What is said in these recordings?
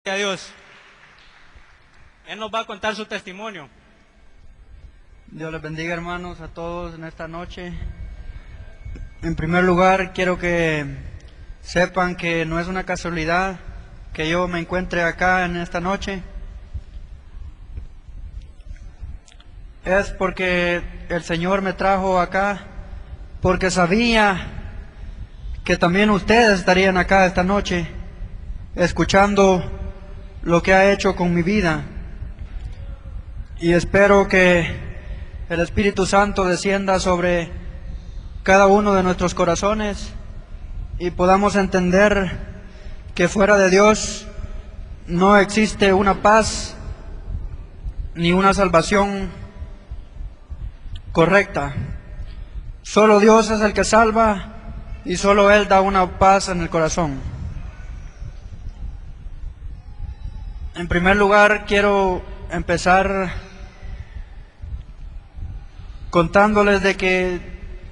A Dios. Él nos va a contar su testimonio. Dios les bendiga, hermanos, a todos en esta noche. En primer lugar, quiero que sepan que no es una casualidad que yo me encuentre acá en esta noche. Es porque el Señor me trajo acá, porque sabía que también ustedes estarían acá esta noche, escuchando lo que ha hecho con mi vida. Y espero que el Espíritu Santo descienda sobre cada uno de nuestros corazones y podamos entender que fuera de Dios no existe una paz ni una salvación correcta. Solo Dios es el que salva y solo Él da una paz en el corazón. En primer lugar, quiero empezar contándoles de que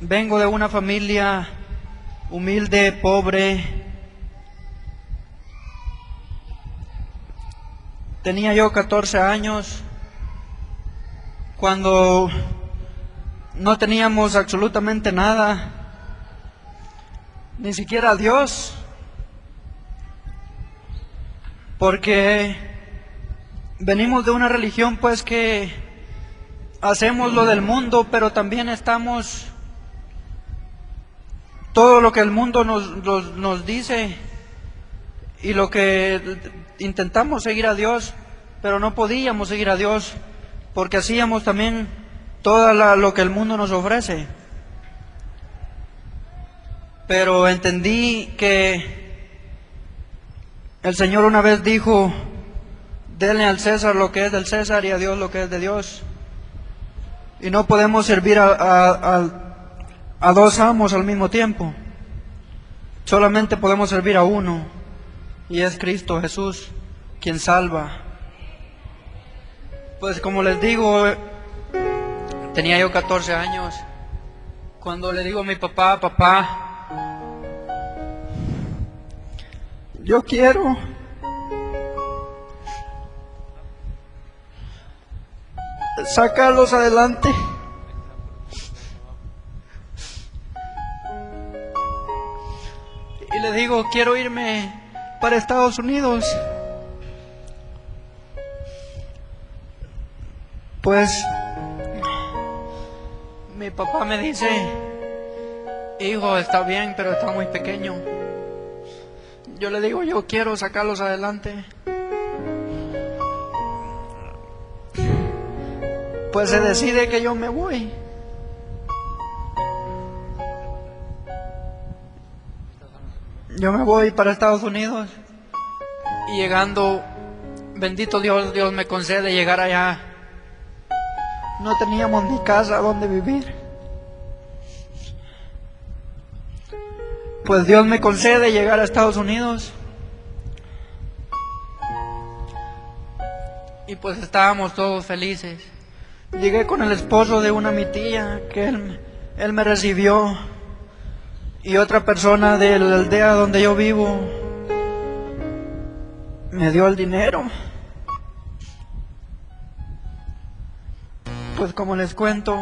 vengo de una familia humilde, pobre. Tenía yo 14 años cuando no teníamos absolutamente nada, ni siquiera a Dios, porque venimos de una religión pues que hacemos lo del mundo, pero también estamos todo lo que el mundo nos dice y lo que intentamos seguir a Dios, pero no podíamos seguir a Dios porque hacíamos también todo lo que el mundo nos ofrece. Pero entendí que el Señor una vez dijo: denle al César lo que es del César y a Dios lo que es de Dios. Y no podemos servir a dos amos al mismo tiempo. Solamente podemos servir a uno, y es Cristo Jesús, quien salva. Pues como les digo, tenía yo 14 años cuando le digo a mi papá: papá, yo quiero sacarlos adelante. Y le digo: quiero irme para Estados Unidos. Pues mi papá me dice: hijo, está bien, pero está muy pequeño. Yo le digo: yo quiero sacarlos adelante. Pues se decide que yo me voy. Yo me voy para Estados Unidos. Y llegando, bendito Dios, Dios me concede llegar allá. No teníamos ni casa donde vivir. Pues Dios me concede llegar a Estados Unidos. Y pues estábamos todos felices. Llegué con el esposo de mi tía, que él me recibió, y otra persona de la aldea donde yo vivo me dio el dinero. Pues como les cuento,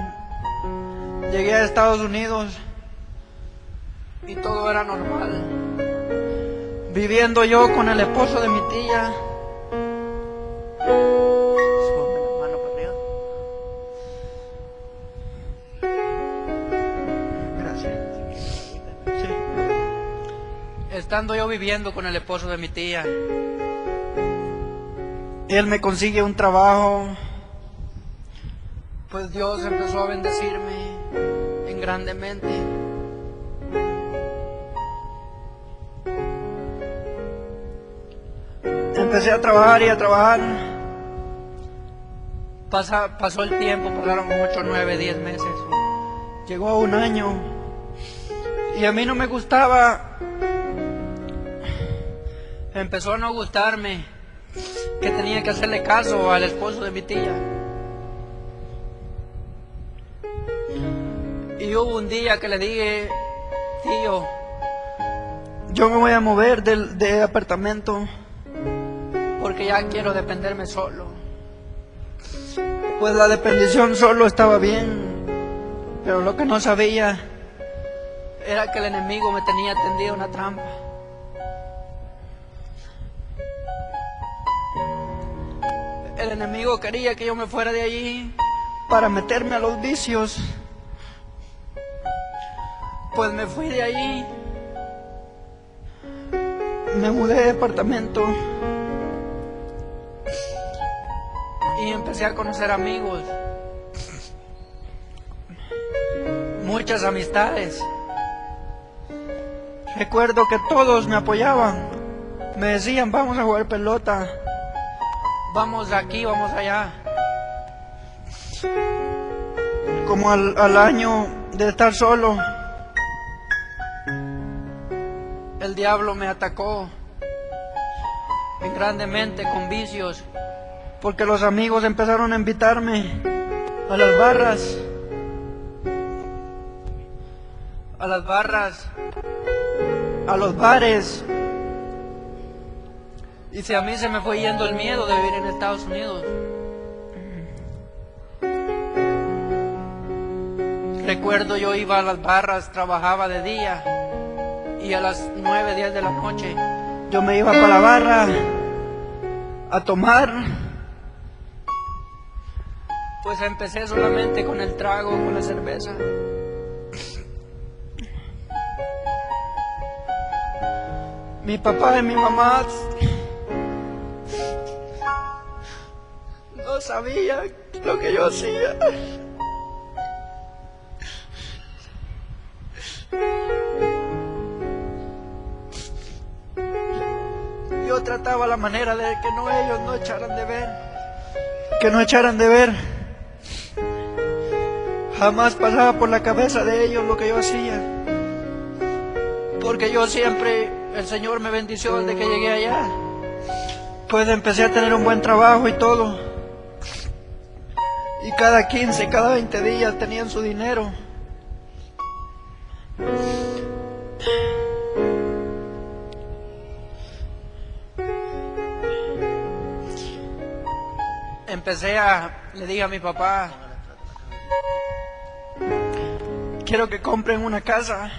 llegué a Estados Unidos y todo era normal, viviendo yo con el esposo de mi tía. Estando yo viviendo con el esposo de mi tía, él me consigue un trabajo. Pues Dios empezó a bendecirme en grandemente. Empecé a trabajar y a trabajar. Pasó el tiempo, pasaron 8, 9, 10 meses. Llegó un año y a mí no me gustaba. Empezó a no gustarme que tenía que hacerle caso al esposo de mi tía. Y hubo un día que le dije: tío, yo me voy a mover de apartamento porque ya quiero dependerme solo. Pues la dependición solo estaba bien, pero lo que no sabía era que el enemigo me tenía tendida una trampa. El enemigo quería que yo me fuera de allí para meterme a los vicios. Pues me fui de allí, me mudé de departamento y empecé a conocer amigos, muchas amistades. Recuerdo que todos me apoyaban, me decían: vamos a jugar pelota, vamos aquí, vamos allá. Como al año de estar solo, el diablo me atacó grandemente con vicios, porque los amigos empezaron a invitarme a las barras, a los bares. Y si a mí se me fue yendo el miedo de vivir en Estados Unidos. Recuerdo, yo iba a las barras, trabajaba de día y a las 9, 10 de la noche yo me iba para la barra a tomar. Pues empecé solamente con el trago, con la cerveza. Mi papá y mi mamá no sabían lo que yo hacía. Yo trataba la manera de que ellos no echaran de ver, Jamás pasaba por la cabeza de ellos lo que yo hacía, porque yo siempre, el Señor me bendició desde que llegué allá. Pues empecé a tener un buen trabajo y todo, y cada 15, cada 20 días tenían su dinero. Le dije a mi papá: quiero que compren una casa.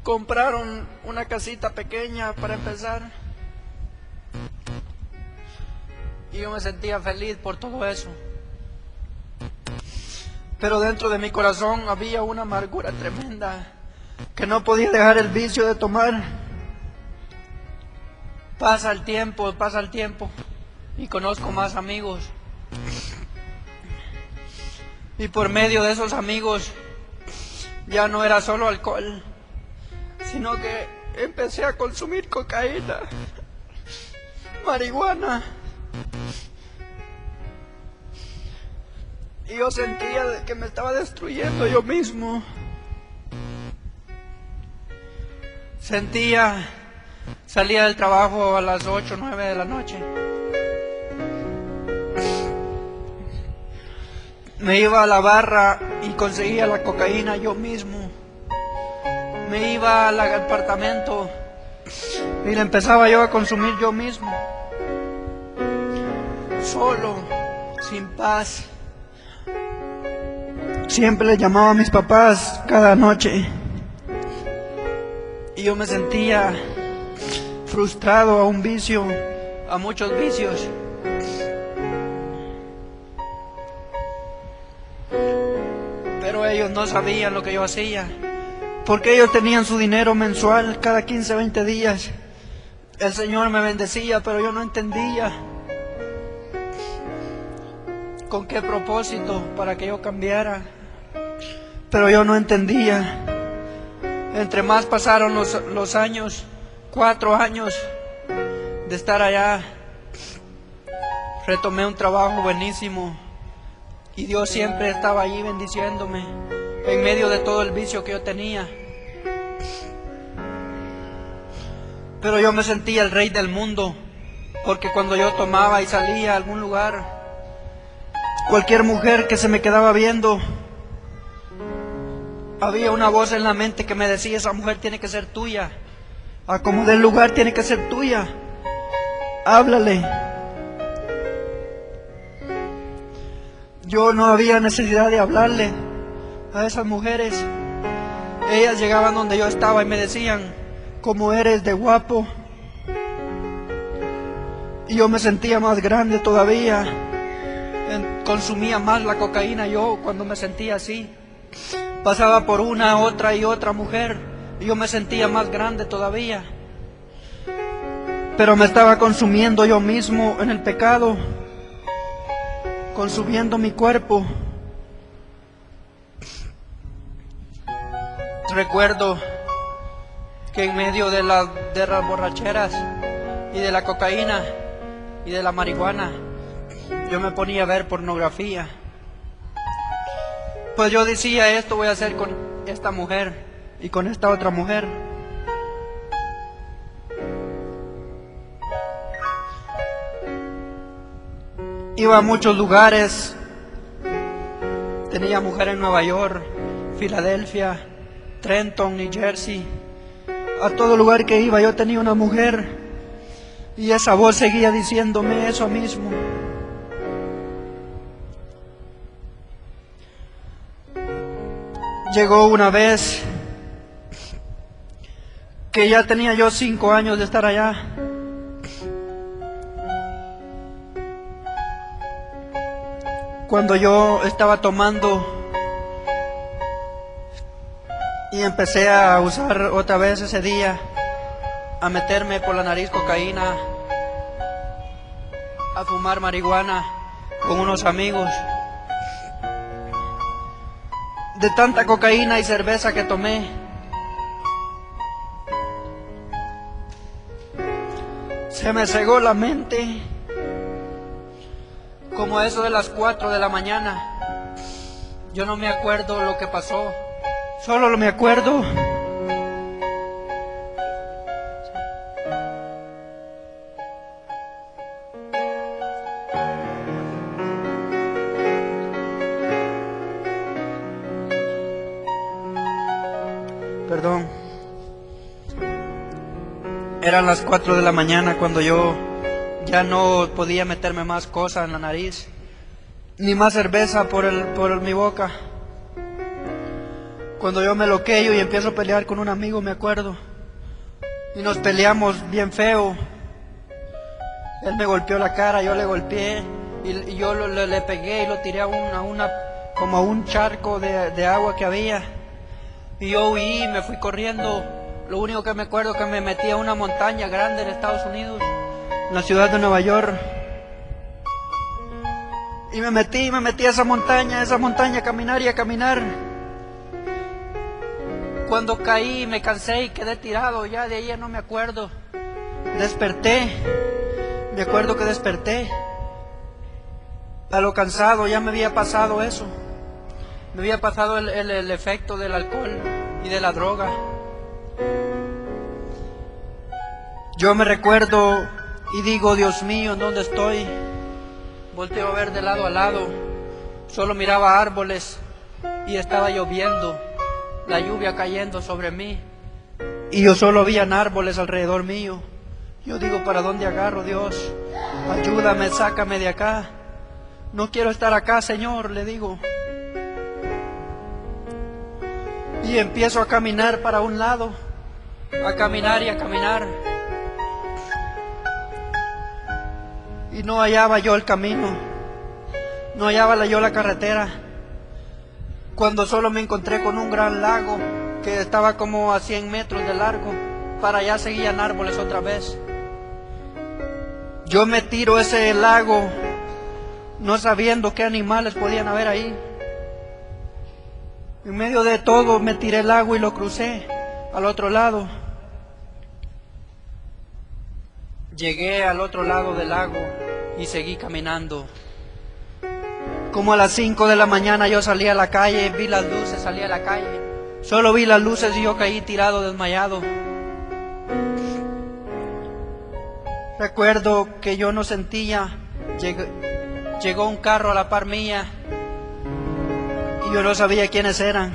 Compraron una casita pequeña para empezar, y yo me sentía feliz por todo eso. Pero dentro de mi corazón había una amargura tremenda, que no podía dejar el vicio de tomar. Pasa el tiempo y conozco más amigos, y por medio de esos amigos ya no era solo alcohol, sino que empecé a consumir cocaína, marihuana, y yo sentía que me estaba destruyendo yo mismo. Salía del trabajo a las 8, 9 de la noche. Me iba a la barra y conseguía la cocaína yo mismo. Me iba al apartamento y la empezaba yo a consumir yo mismo. Solo, sin paz. Siempre le llamaba a mis papás cada noche, y yo me sentía frustrado a un vicio, a muchos vicios. Pero ellos no sabían lo que yo hacía, porque ellos tenían su dinero mensual cada 15, 20 días. El Señor me bendecía, pero yo no entendía con qué propósito, para que yo cambiara. Pero yo no entendía. Entre más pasaron los años, 4 años de estar allá, retomé un trabajo buenísimo, y Dios siempre estaba allí bendiciéndome en medio de todo el vicio que yo tenía. Pero yo me sentía el rey del mundo, porque cuando yo tomaba y salía a algún lugar, cualquier mujer que se me quedaba viendo, había una voz en la mente que me decía: esa mujer tiene que ser tuya, Acomodé el lugar, tiene que ser tuya. Háblale. Yo no había necesidad de hablarle a esas mujeres. Ellas llegaban donde yo estaba y me decían, ¿cómo eres de guapo? Y yo me sentía más grande todavía. Consumía más la cocaína yo cuando me sentía así. Pasaba por una, otra y otra mujer y yo me sentía más grande todavía. Pero me estaba consumiendo yo mismo en el pecado, consumiendo mi cuerpo. Recuerdo que en medio de las borracheras y de la cocaína y de la marihuana, yo me ponía a ver pornografía. Pues yo decía, esto voy a hacer con esta mujer y con esta otra mujer. Iba a muchos lugares. Tenía mujer en Nueva York, Filadelfia, Trenton, New Jersey. A todo lugar que iba yo tenía una mujer. Y esa voz seguía diciéndome eso mismo. Llegó una vez que ya tenía yo 5 años de estar allá. Cuando yo estaba tomando y empecé a usar otra vez ese día, a meterme por la nariz cocaína, a fumar marihuana con unos amigos. De tanta cocaína y cerveza que tomé, se me cegó la mente. Como a eso de las 4 de la mañana, yo no me acuerdo lo que pasó, solo me acuerdo eran las 4 de la mañana cuando yo ya no podía meterme más cosas en la nariz, ni más cerveza por mi boca. Cuando yo me loqueo y empiezo a pelear con un amigo, me acuerdo, y nos peleamos bien feo. Él me golpeó la cara, yo le golpeé, y yo le pegué y lo tiré como a un charco de agua que había. Y yo huí, me fui corriendo. Lo único que me acuerdo es que me metí a una montaña grande en Estados Unidos, en la ciudad de Nueva York. Y me metí a esa montaña, a caminar y a caminar. Cuando caí, me cansé y quedé tirado, ya de ahí ya no me acuerdo. Desperté, me acuerdo que desperté. A lo cansado, ya me había pasado eso. Me había pasado el efecto del alcohol y de la droga. Yo me recuerdo y digo, Dios mío, ¿en dónde estoy? Volteo a ver de lado a lado. Solo miraba árboles y estaba lloviendo, la lluvia cayendo sobre mí. Y yo solo veía árboles alrededor mío. Yo digo, ¿para dónde agarro, Dios? Ayúdame, sácame de acá. No quiero estar acá, Señor, le digo. Y empiezo a caminar para un lado, a caminar y a caminar. Y no hallaba yo el camino, no hallaba yo la carretera, cuando solo me encontré con un gran lago que estaba como a 100 metros de largo. Para allá seguían árboles otra vez. Yo me tiro a ese lago, no sabiendo qué animales podían haber ahí. En medio de todo me tiré el agua y lo crucé al otro lado. Llegué al otro lado del lago y seguí caminando. Como a las 5 de la mañana yo salí a la calle, vi las luces, salí a la calle. Solo vi las luces y yo caí tirado, desmayado. Recuerdo que yo no sentía, llegó un carro a la par mía y yo no sabía quiénes eran.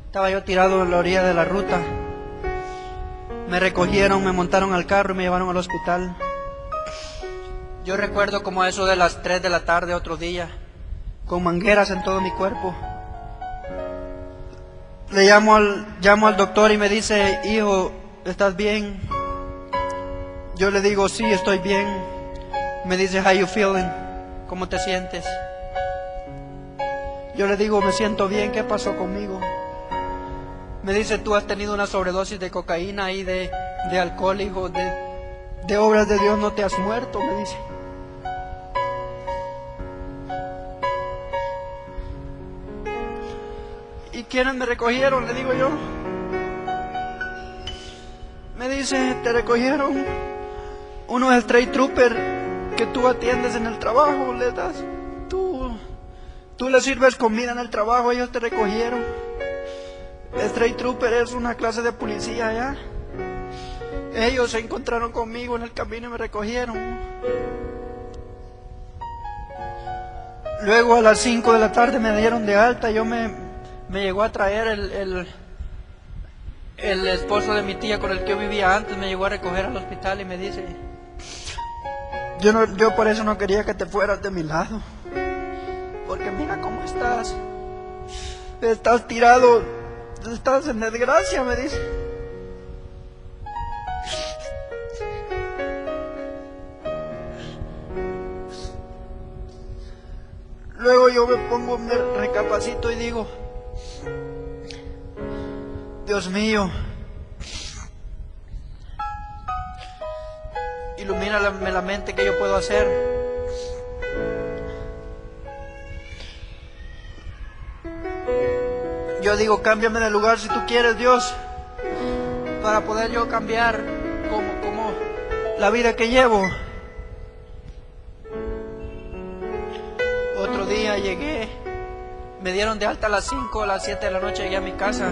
Estaba yo tirado en la orilla de la ruta. Me recogieron, me montaron al carro y me llevaron al hospital. Yo recuerdo como a eso de las 3 de la tarde otro día, con mangueras en todo mi cuerpo. Le llamo al doctor y me dice: hijo, ¿estás bien? Yo le digo: sí, estoy bien. Me dice: how you feeling? ¿Cómo te sientes? Yo le digo: me siento bien. ¿Qué pasó conmigo? Me dice: tú has tenido una sobredosis de cocaína y de alcohol, hijo. De obras de Dios no te has muerto, me dice. ¿Y quiénes me recogieron? Le digo yo. Me dice: te recogieron unos straight troopers que tú atiendes en el trabajo, le das, tú les sirves comida en el trabajo, ellos te recogieron. Straight trooper es una clase de policía allá. Ellos se encontraron conmigo en el camino y me recogieron. Luego a las 5 de la tarde me dieron de alta. Me llegó a traer el esposo de mi tía con el que yo vivía antes. Me llegó a recoger al hospital y me dice: yo por eso no quería que te fueras de mi lado, porque mira cómo estás. Estás tirado, estás en desgracia, me dice. Luego yo me recapacito y digo: Dios mío, ilumíname la mente, ¿qué yo puedo hacer? Yo digo: cámbiame de lugar si tú quieres, Dios, para poder yo cambiar como la vida que llevo. Otro día llegué, me dieron de alta a las 5, a las 7 de la noche llegué a mi casa,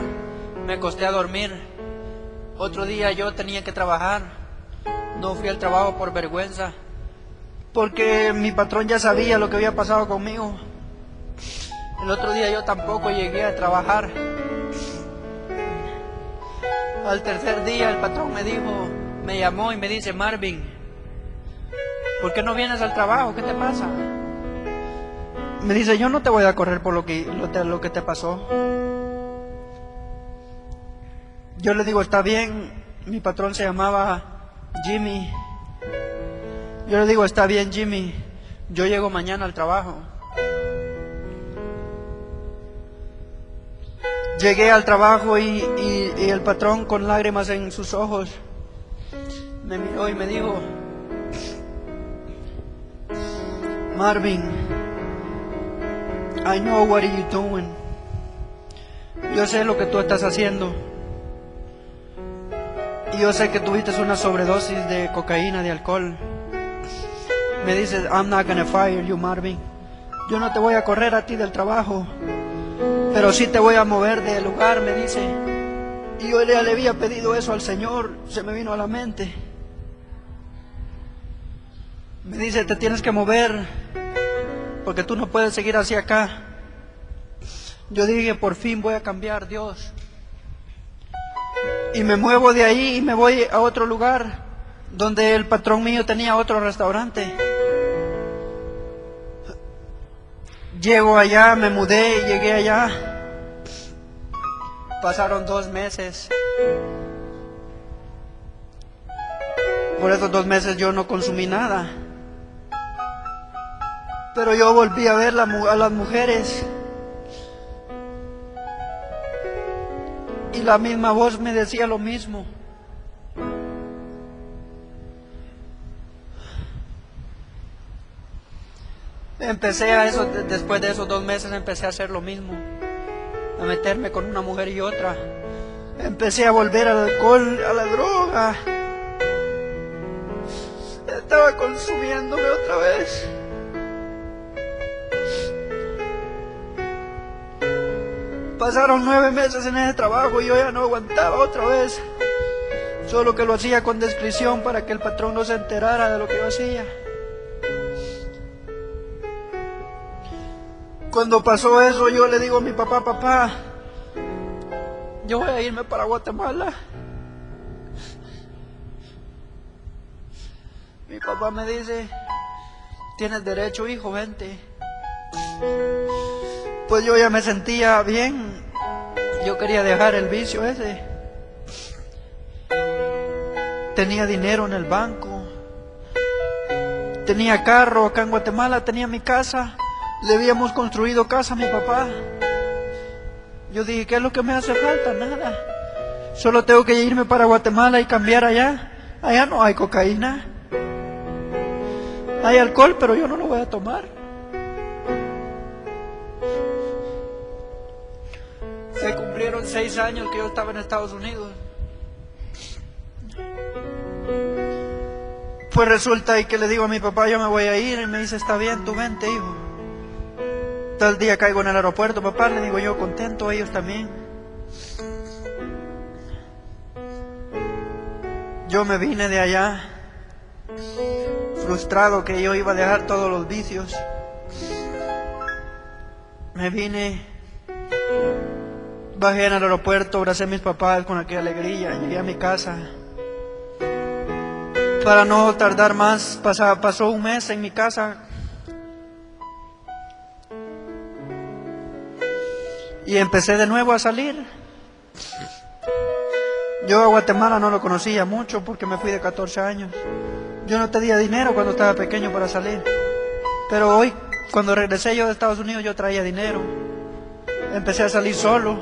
me acosté a dormir. Otro día yo tenía que trabajar, no fui al trabajo por vergüenza, porque mi patrón ya sabía lo que había pasado conmigo. El otro día yo tampoco llegué a trabajar. Al tercer día el patrón me llamó y me dice: Marvin, ¿por qué no vienes al trabajo? ¿Qué te pasa? Me dice: yo no te voy a correr por lo que te pasó. Yo le digo: está bien. Mi patrón se llamaba Jimmy. Yo le digo: está bien, Jimmy, yo llego mañana al trabajo. Llegué al trabajo y el patrón, con lágrimas en sus ojos, me miró y me dijo: Marvin, I know what are you doing. Yo sé lo que tú estás haciendo. Y yo sé que tuviste una sobredosis de cocaína, de alcohol. Me dice: I'm not gonna fire you, Marvin. Yo no te voy a correr a ti del trabajo, pero sí te voy a mover de lugar, me dice. Y yo le había pedido eso al Señor, se me vino a la mente. Me dice: te tienes que mover, porque tú no puedes seguir así acá. Yo dije: por fin voy a cambiar, Dios. Y me muevo de ahí y me voy a otro lugar, donde el patrón mío tenía otro restaurante. Llego allá, me mudé y llegué allá. Pasaron 2 meses. Por esos 2 meses yo no consumí nada. Pero yo volví a ver a las mujeres. Y la misma voz me decía lo mismo. Después de esos 2 meses empecé a hacer lo mismo, a meterme con una mujer y otra. Empecé a volver al alcohol, a la droga. Estaba consumiéndome otra vez. Pasaron 9 meses en ese trabajo y yo ya no aguantaba otra vez. Solo que lo hacía con discreción para que el patrón no se enterara de lo que yo hacía. Cuando pasó eso, yo le digo a mi papá: papá, yo voy a irme para Guatemala. Mi papá me dice, tienes derecho, hijo, vente. Pues yo ya me sentía bien. Yo quería dejar el vicio ese. Tenía dinero en el banco. Tenía carro acá en Guatemala, tenía mi casa. Le habíamos construido casa a mi papá. Yo dije, ¿qué es lo que me hace falta? Nada. Solo tengo que irme para Guatemala y cambiar allá. Allá no hay cocaína. Hay alcohol, pero yo no lo voy a tomar. Se cumplieron 6 años que yo estaba en Estados Unidos. Pues resulta y que le digo a mi papá, yo me voy a ir. Y me dice, está bien, tú vente, hijo. Tal día caigo en el aeropuerto, papá, le digo yo, contento, ellos también. Yo me vine de allá, frustrado que yo iba a dejar todos los vicios. Me vine, bajé en el aeropuerto, abracé a mis papás con aquella alegría, llegué a mi casa. Para no tardar más, pasó un mes en mi casa. Y empecé de nuevo a salir. Yo a Guatemala no lo conocía mucho porque me fui de 14 años. Yo no tenía dinero cuando estaba pequeño para salir. Pero hoy, cuando regresé yo de Estados Unidos, yo traía dinero. Empecé a salir solo,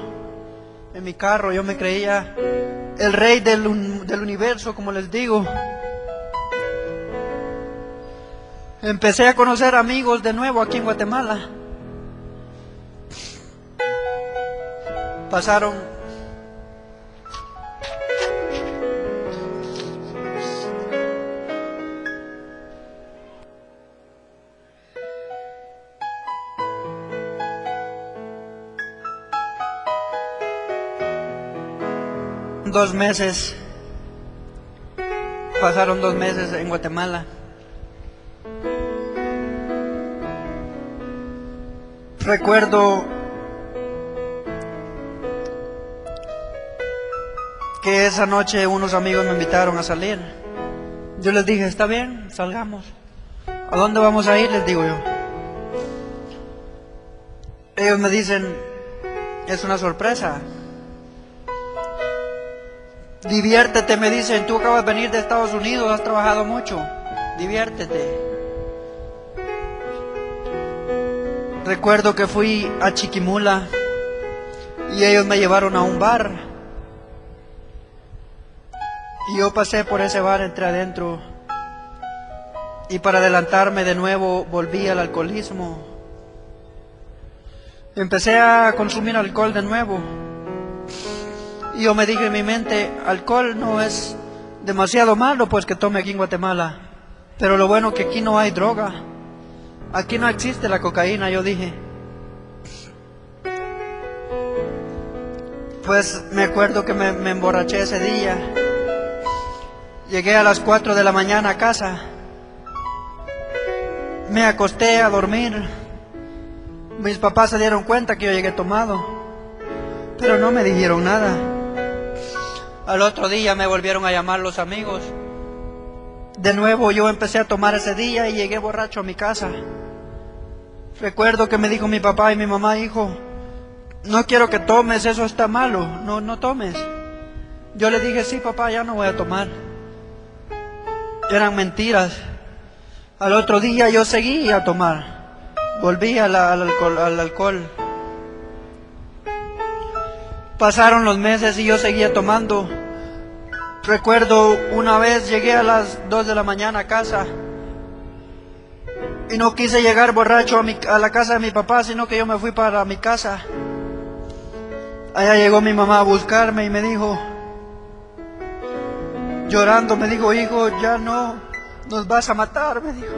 en mi carro. Yo me creía el rey del universo, como les digo. Empecé a conocer amigos de nuevo aquí en Guatemala. Pasaron 2 meses. Pasaron 2 meses en Guatemala. Recuerdo que esa noche unos amigos me invitaron a salir. Yo les dije, está bien, salgamos. ¿A dónde vamos a ir? Les digo yo. Ellos me dicen, es una sorpresa. Diviértete, me dicen, tú acabas de venir de Estados Unidos, has trabajado mucho, diviértete. Recuerdo que fui a Chiquimula y ellos me llevaron a un bar. Y yo pasé por ese bar, entré adentro. Y para adelantarme de nuevo, volví al alcoholismo. Empecé a consumir alcohol de nuevo. Y yo me dije en mi mente, alcohol no es demasiado malo, pues que tome aquí en Guatemala. Pero lo bueno que aquí no hay droga. Aquí no existe la cocaína, yo dije. Pues me acuerdo que me emborraché ese día. Llegué a las 4 de la mañana a casa. Me acosté a dormir. Mis papás se dieron cuenta que yo llegué tomado, pero no me dijeron nada. Al otro día me volvieron a llamar los amigos. De nuevo yo empecé a tomar ese día y llegué borracho a mi casa. Recuerdo que me dijo mi papá y mi mamá, hijo, no quiero que tomes, eso está malo, no tomes. Yo le dije, sí papá, ya no voy a tomar. Eran mentiras. Al otro día yo seguí a tomar. Volví al alcohol. Pasaron los meses y yo seguía tomando. Recuerdo una vez llegué a las 2 de la mañana a casa y no quise llegar borracho a la casa de mi papá, sino que yo me fui para mi casa. Allá llegó mi mamá a buscarme y me dijo, llorando, me dijo, hijo, ya no, nos vas a matar, me dijo,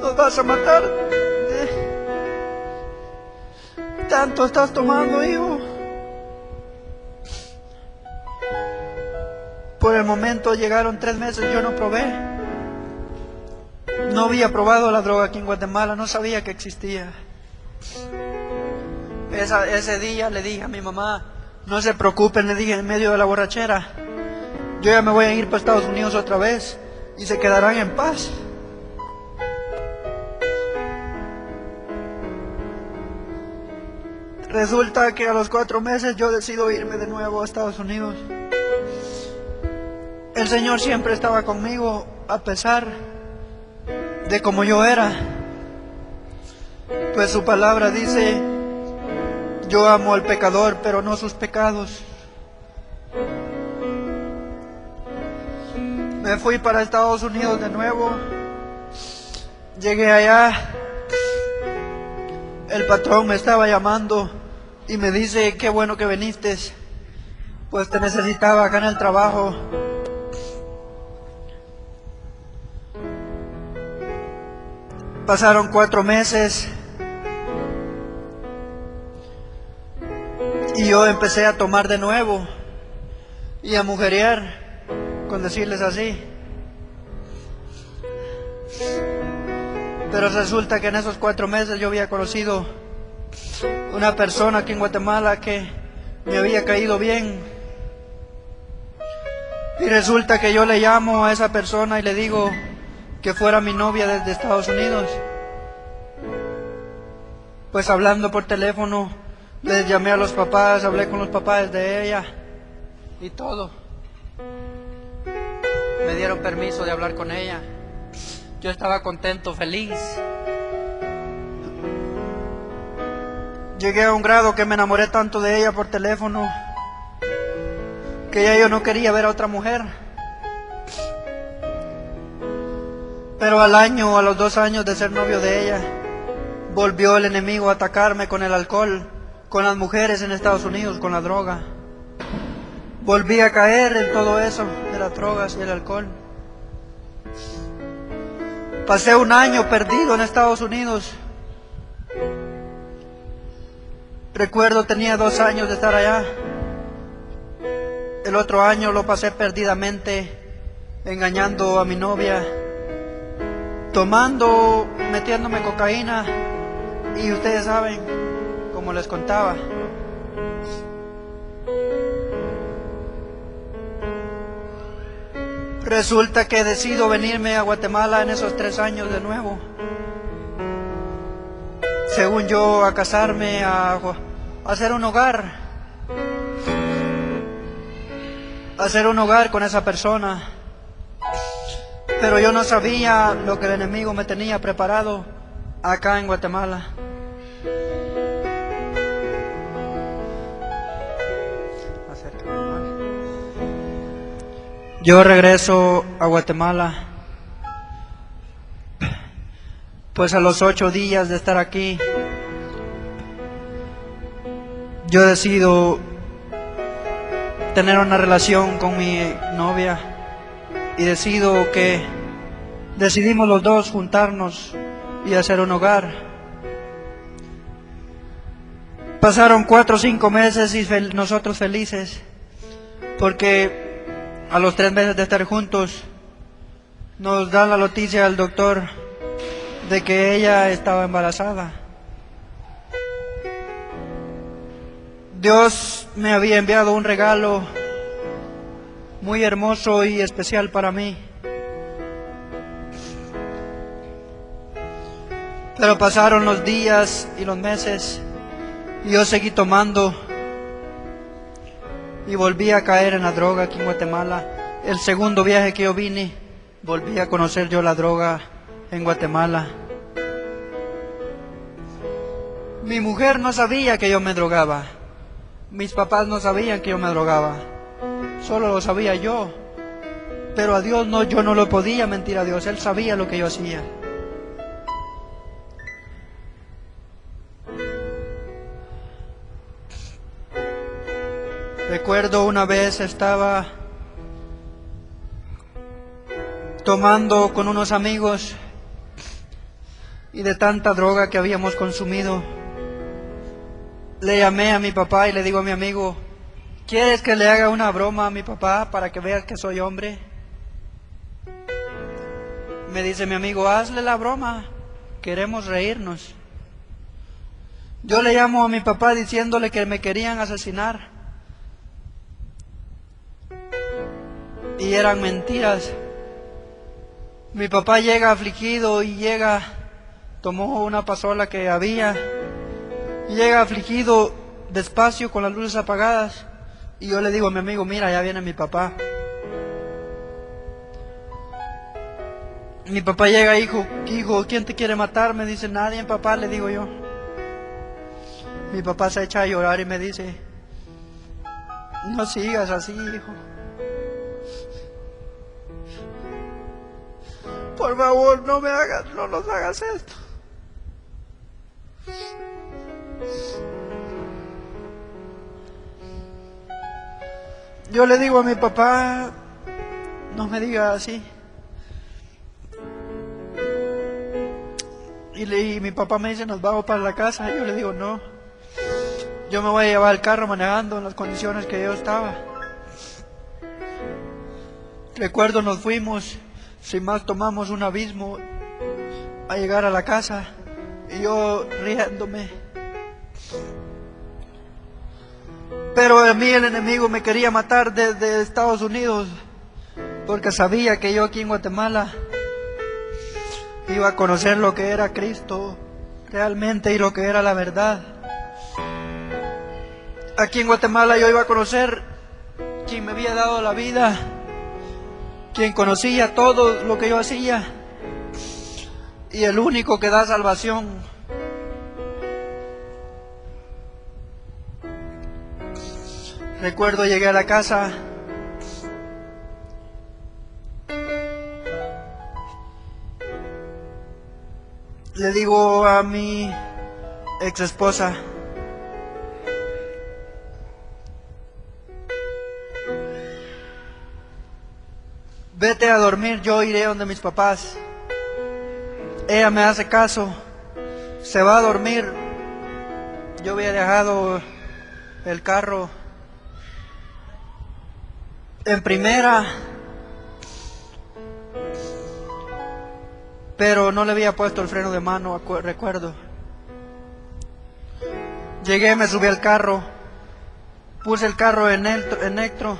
nos vas a matar. Tanto estás tomando, hijo. Por el momento llegaron 3 meses, yo no probé. No había probado la droga aquí en Guatemala, no sabía que existía. Ese día le dije a mi mamá, no se preocupen, le dije en medio de la borrachera, yo ya me voy a ir para Estados Unidos otra vez. y se quedarán en paz. Resulta que a los 4 meses yo decido irme de nuevo a Estados Unidos. El Señor siempre estaba conmigo a pesar de como yo era. Pues su palabra dice: yo amo al pecador, pero no sus pecados. Me fui para Estados Unidos de nuevo. Llegué allá. El patrón me estaba llamando y me dice: qué bueno que viniste, pues te necesitaba acá en el trabajo. Pasaron 4 meses y yo empecé a tomar de nuevo y a mujerear, con decirles así. Pero resulta que en esos 4 meses yo había conocido una persona aquí en Guatemala que me había caído bien. Y resulta que yo le llamo a esa persona y le digo que fuera mi novia desde Estados Unidos. Pues hablando por teléfono, les llamé a los papás, hablé con los papás de ella y todo. Me dieron permiso de hablar con ella. Yo estaba contento, feliz. Llegué a un grado que me enamoré tanto de ella por teléfono que ya yo no quería ver a otra mujer. Pero al año, a los 2 años de ser novio de ella, volvió el enemigo a atacarme con el alcohol, con las mujeres en Estados Unidos, con la droga. Volví a caer en todo eso de las drogas y el alcohol. Pasé un año perdido en Estados Unidos. Recuerdo, tenía 2 años de estar allá. El otro año lo pasé perdidamente, engañando a mi novia, tomando, metiéndome cocaína, y ustedes saben, como les contaba. Resulta que decido venirme a Guatemala en esos 3 años de nuevo. Según yo, a casarme, a hacer un hogar. Hacer un hogar con esa persona. Pero yo no sabía lo que el enemigo me tenía preparado acá en Guatemala. Yo regreso a Guatemala, pues a los 8 días de estar aquí, yo decido tener una relación con mi novia y decidimos los dos juntarnos y hacer un hogar. Pasaron 4 o 5 meses y nosotros felices, porque a los 3 meses de estar juntos, nos dan la noticia al doctor de que ella estaba embarazada. Dios me había enviado un regalo muy hermoso y especial para mí. Pero pasaron los días y los meses y yo seguí tomando. Y volví a caer en la droga aquí en Guatemala. El segundo viaje que yo vine, volví a conocer yo la droga en Guatemala. Mi mujer no sabía que yo me drogaba. Mis papás no sabían que yo me drogaba. Solo lo sabía yo. Pero a Dios no, yo no lo podía mentir a Dios. Él sabía lo que yo hacía. Recuerdo una vez estaba tomando con unos amigos y de tanta droga que habíamos consumido, le llamé a mi papá y le digo a mi amigo: ¿quieres que le haga una broma a mi papá para que veas que soy hombre? Me dice mi amigo: hazle la broma, queremos reírnos. Yo le llamo a mi papá diciéndole que me querían asesinar. Y eran mentiras. Mi papá llega afligido y tomó una pasola que había, y llega afligido despacio con las luces apagadas, y yo le digo a mi amigo, mira, ya viene mi papá. Mi papá llega, hijo, ¿quién te quiere matar? Me dice, nadie, papá, le digo yo. Mi papá se echa a llorar y me dice, no sigas así, hijo. Por favor, no nos hagas esto. Yo le digo a mi papá, no me diga así. Y mi papá me dice, nos vamos para la casa. Yo le digo, no. Yo me voy a llevar el carro manejando en las condiciones que yo estaba. Recuerdo, nos fuimos, sin más tomamos un abismo a llegar a la casa. Y yo riéndome. Pero a mí el enemigo me quería matar desde Estados Unidos, porque sabía que yo aquí en Guatemala iba a conocer lo que era Cristo realmente y lo que era la verdad. Aquí en Guatemala yo iba a conocer quien me había dado la vida, quien conocía todo lo que yo hacía, y el único que da salvación. Recuerdo, llegué a la casa, le digo a mi ex esposa, vete a dormir, yo iré donde mis papás. Ella me hace caso, se va a dormir. Yo había dejado el carro en primera, pero no le había puesto el freno de mano, recuerdo. Llegué, me subí al carro, puse el carro en neutro,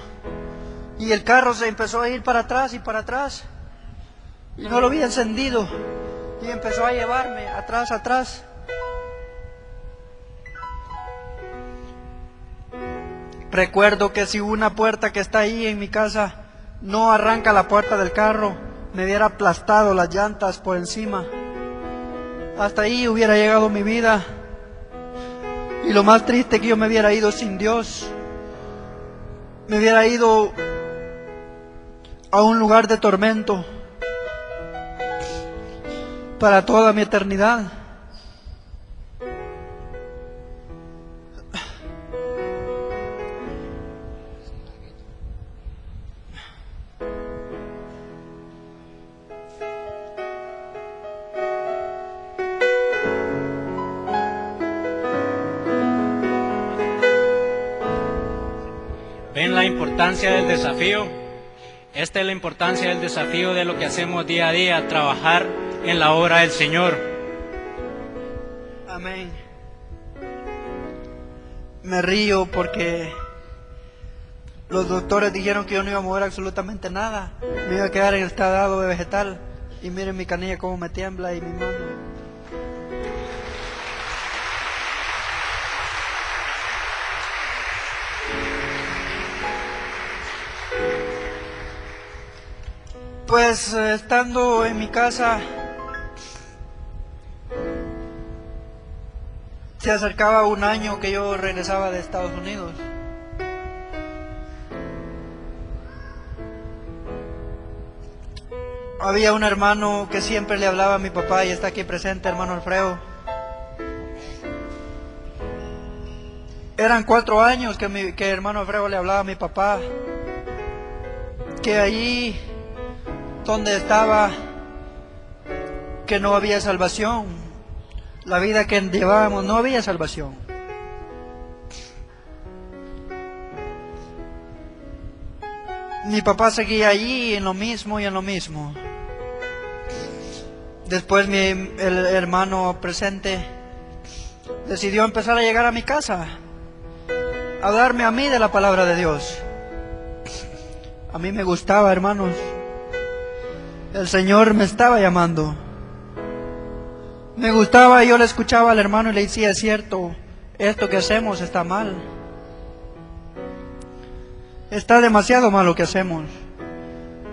y el carro se empezó a ir para atrás y para atrás, y no lo había encendido, y empezó a llevarme atrás. Recuerdo que si una puerta que está ahí en mi casa no arranca la puerta del carro, me hubiera aplastado las llantas por encima. Hasta ahí hubiera llegado mi vida. Y lo más triste, que yo me hubiera ido sin Dios. Me hubiera ido a un lugar de tormento para toda mi eternidad. ¿Ven la importancia del desafío? Esta es la importancia del desafío de lo que hacemos día a día, trabajar en la obra del Señor. Amén. Me río porque los doctores dijeron que yo no iba a mover absolutamente nada. Me iba a quedar en estado de vegetal. Y miren mi canilla cómo me tiembla y mi mano. Pues estando en mi casa, se acercaba un año que yo regresaba de Estados Unidos. Había un hermano que siempre le hablaba a mi papá y está aquí presente, hermano Alfredo. Eran 4 años que hermano Alfredo le hablaba a mi papá, que allí donde estaba, que no había salvación. La vida que llevábamos no había salvación. Mi papá seguía allí en lo mismo y en lo mismo. Después el hermano presente decidió empezar a llegar a mi casa, a hablarme a mí de la palabra de Dios. A mí me gustaba, hermanos. El Señor me estaba llamando. Me gustaba y yo le escuchaba al hermano y le decía, es cierto, esto que hacemos está mal. Está demasiado mal lo que hacemos.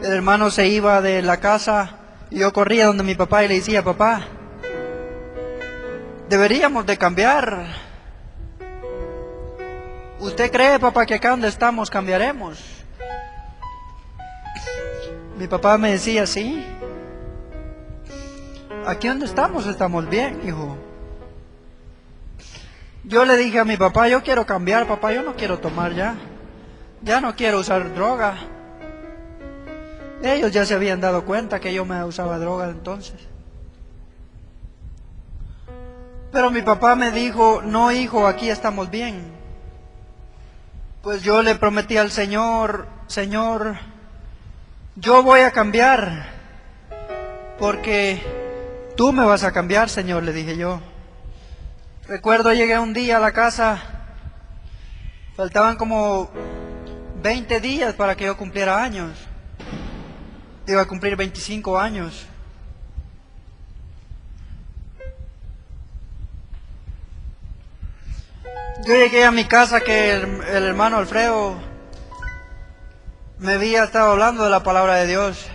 El hermano se iba de la casa y yo corría donde mi papá y le decía, papá, deberíamos de cambiar. ¿Usted cree, papá, que acá donde estamos cambiaremos? Mi papá me decía, sí. Aquí donde estamos bien, hijo. Yo le dije a mi papá, yo quiero cambiar, papá, yo no quiero tomar ya. Ya no quiero usar droga. Ellos ya se habían dado cuenta que yo me usaba droga entonces. Pero mi papá me dijo, no, hijo, aquí estamos bien. Pues yo le prometí al Señor, Señor, yo voy a cambiar, porque tú me vas a cambiar, Señor, le dije yo. Recuerdo llegué un día a la casa, faltaban como 20 días para que yo cumpliera años. Iba a cumplir 25 años. Yo llegué a mi casa que el hermano Alfredo me había estado hablando de la palabra de Dios.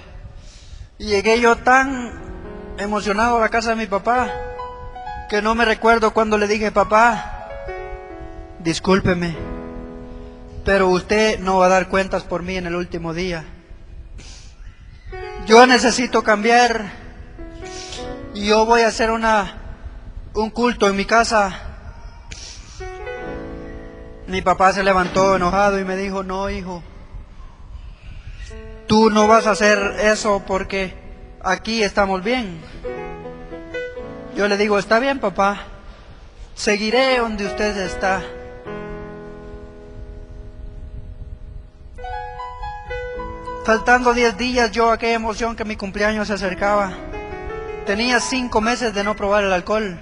Y llegué yo tan emocionado a la casa de mi papá que no me recuerdo cuando le dije, papá, discúlpeme, pero usted no va a dar cuentas por mí en el último día. Yo necesito cambiar y yo voy a hacer un culto en mi casa. Mi papá se levantó enojado y me dijo, no, hijo, tú no vas a hacer eso porque aquí estamos bien. Yo le digo, está bien, papá, seguiré donde usted está. Faltando 10 días, yo aquella emoción que mi cumpleaños se acercaba. Tenía 5 meses de no probar el alcohol.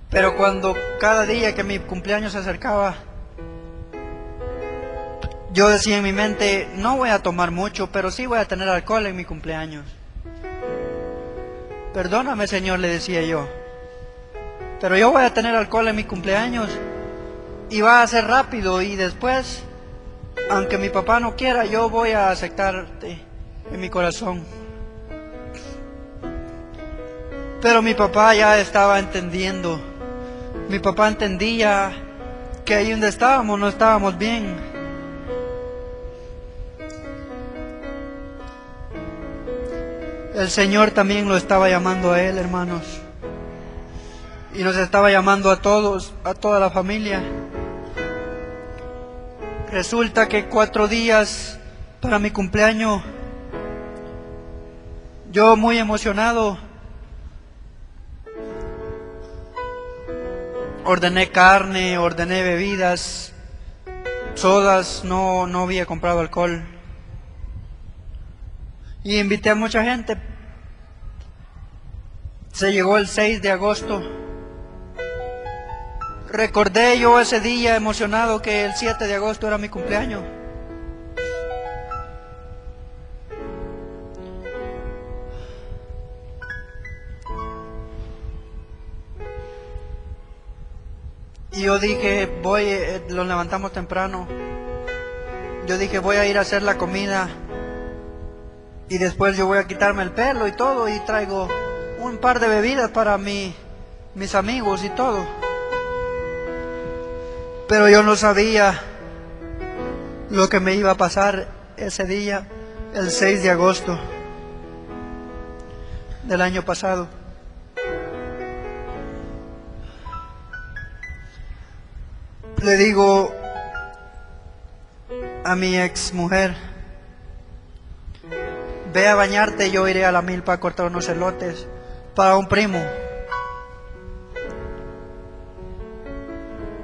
Pero cuando cada día que mi cumpleaños se acercaba, yo decía en mi mente, no voy a tomar mucho, pero sí voy a tener alcohol en mi cumpleaños. Perdóname, Señor, le decía yo, pero yo voy a tener alcohol en mi cumpleaños y va a ser rápido y después, aunque mi papá no quiera, yo voy a aceptarte en mi corazón. Pero mi papá ya estaba entendiendo. Mi papá entendía que ahí donde estábamos no estábamos bien. El Señor también lo estaba llamando a él, hermanos. Y nos estaba llamando a todos, a toda la familia. Resulta que 4 días para mi cumpleaños, yo muy emocionado, ordené carne, ordené bebidas, sodas, no había comprado alcohol. Y invité a mucha gente. Se llegó el 6 de agosto. Recordé yo ese día emocionado que el 7 de agosto era mi cumpleaños. Y yo dije, lo levantamos temprano. Yo dije, voy a ir a hacer la comida y después yo voy a quitarme el pelo y todo y traigo un par de bebidas para mis amigos y todo. Pero yo no sabía lo que me iba a pasar ese día, el 6 de agosto del año pasado. Le digo a mi ex mujer, ve a bañarte, yo iré a la milpa a cortar unos elotes para un primo.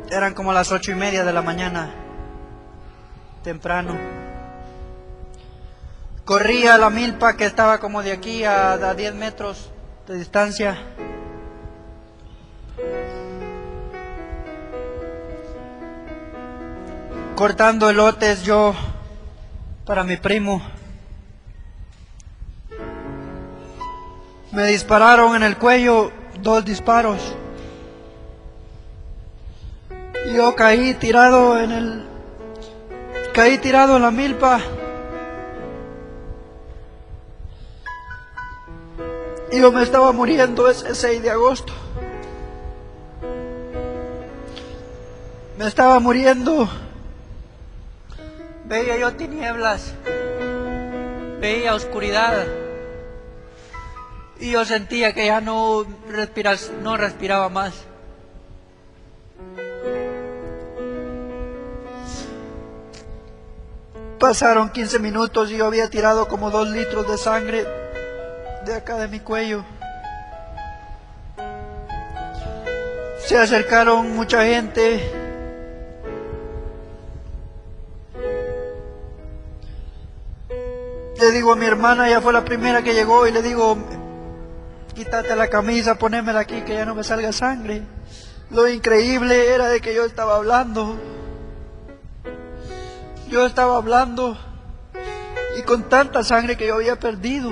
Eran como las 8:30 de la mañana, temprano. Corrí a la milpa que estaba como de aquí a 10 metros de distancia. Cortando elotes, yo para mi primo. Me dispararon en el cuello 2 disparos. Yo caí tirado en la milpa. Y yo me estaba muriendo ese 6 de agosto. Me estaba muriendo. Veía yo tinieblas. Veía oscuridad. Y yo sentía que ya no respiraba más. Pasaron 15 minutos y yo había tirado como 2 litros de sangre de acá de mi cuello. Se acercaron mucha gente. Le digo a mi hermana, ella fue la primera que llegó, y le digo: quítate la camisa, ponémela aquí, que ya no me salga sangre. Lo increíble era de que yo estaba hablando. Yo estaba hablando y con tanta sangre que yo había perdido.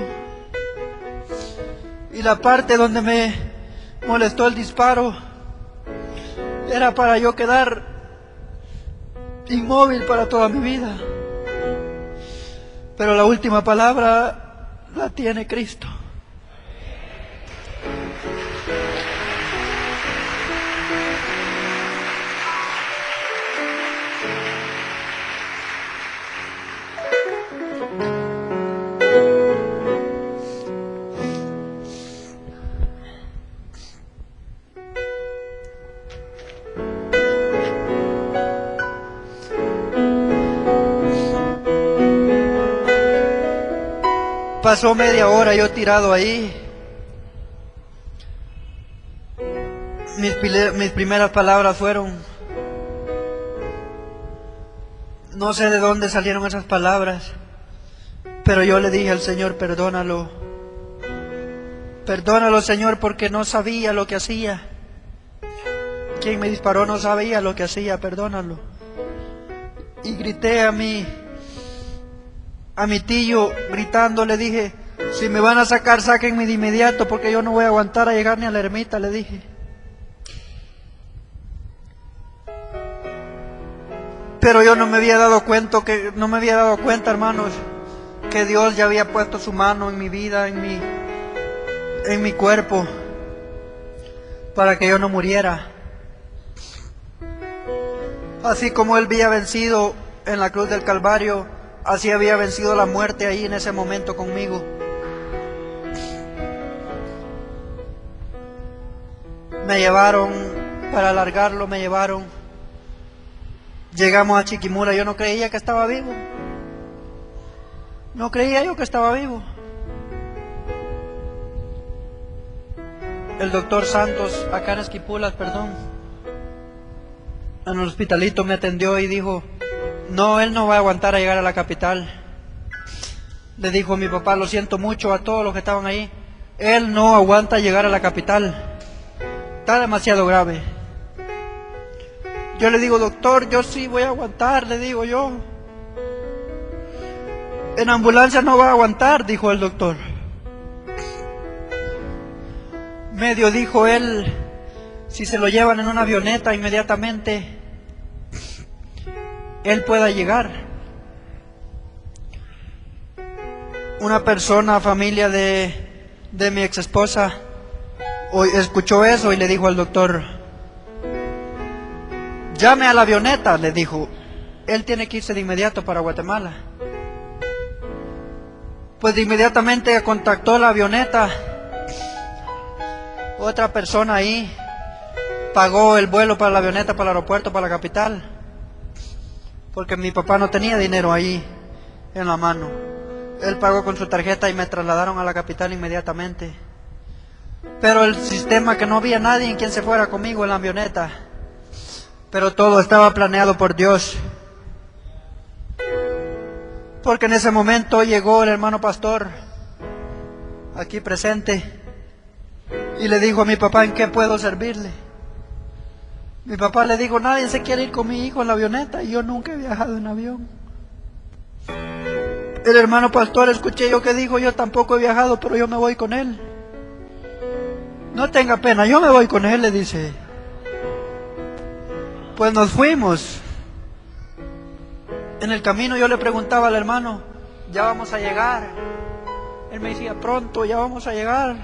Y la parte donde me molestó el disparo era para yo quedar inmóvil para toda mi vida. Pero la última palabra la tiene Cristo. Pasó media hora yo tirado ahí. Mis primeras palabras fueron, no sé de dónde salieron esas palabras, pero yo le dije al Señor: perdónalo. Perdónalo, Señor, porque no sabía lo que hacía. Quien me disparó no sabía lo que hacía, perdónalo. Y grité a mi tío, gritando, le dije: si me van a sacar, sáquenme de inmediato, porque yo no voy a aguantar a llegar ni a la ermita, le dije. Pero yo no me había dado cuenta, hermanos, que Dios ya había puesto su mano en mi vida, en mi cuerpo, para que yo no muriera. Así como Él había vencido en la cruz del Calvario, así había vencido la muerte ahí en ese momento conmigo. Me llevaron, para alargarlo, llegamos a Chiquimula. Yo no creía que estaba vivo. No creía yo que estaba vivo. El doctor Santos, acá en Esquipulas, en el hospitalito, me atendió y dijo: no, él no va a aguantar a llegar a la capital. Le dijo a mi papá: lo siento mucho, a todos los que estaban ahí, él no aguanta llegar a la capital, está demasiado grave. Yo le digo: doctor, yo sí voy a aguantar, le digo yo. En ambulancia no va a aguantar, dijo el doctor. Medio dijo él: si se lo llevan en una avioneta, inmediatamente él pueda llegar. Una persona, familia de mi ex esposa, escuchó eso y le dijo al doctor: llame a la avioneta, le dijo, él tiene que irse de inmediato para Guatemala. Pues de inmediatamente contactó la avioneta. Otra persona ahí pagó el vuelo para la avioneta, para el aeropuerto, para la capital, porque mi papá no tenía dinero ahí en la mano. Él pagó con su tarjeta y me trasladaron a la capital inmediatamente. Pero el sistema, que no había nadie en quien se fuera conmigo en la avioneta, pero todo estaba planeado por Dios. Porque en ese momento llegó el hermano pastor aquí presente y le dijo a mi papá: ¿en qué puedo servirle? Mi papá le dijo: nadie se quiere ir con mi hijo en la avioneta, y yo nunca he viajado en avión. El hermano pastor, escuché yo que dijo, yo tampoco he viajado, pero yo me voy con él. No tenga pena, yo me voy con él, le dice. Pues nos fuimos. En el camino yo le preguntaba al hermano, ya vamos a llegar. Él me decía, pronto, ya vamos a llegar.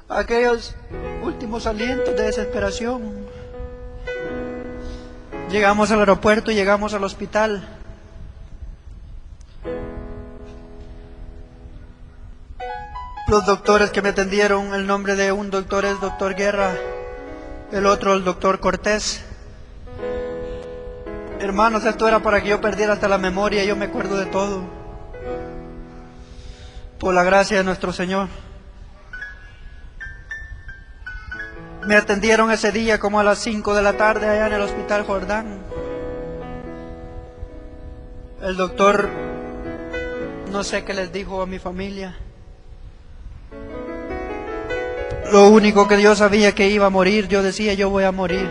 Aquellos últimos alientos de desesperación. Llegamos al aeropuerto y llegamos al hospital. Los doctores que me atendieron, el nombre de un doctor es doctor Guerra, el otro el doctor Cortés. Hermanos, esto era para que yo perdiera hasta la memoria, yo me acuerdo de todo. Por la gracia de nuestro Señor. Me atendieron ese día como a las 5 de la tarde allá en el Hospital Jordán. El doctor, no sé qué les dijo a mi familia. Lo único que yo sabía que iba a morir, yo decía, yo voy a morir.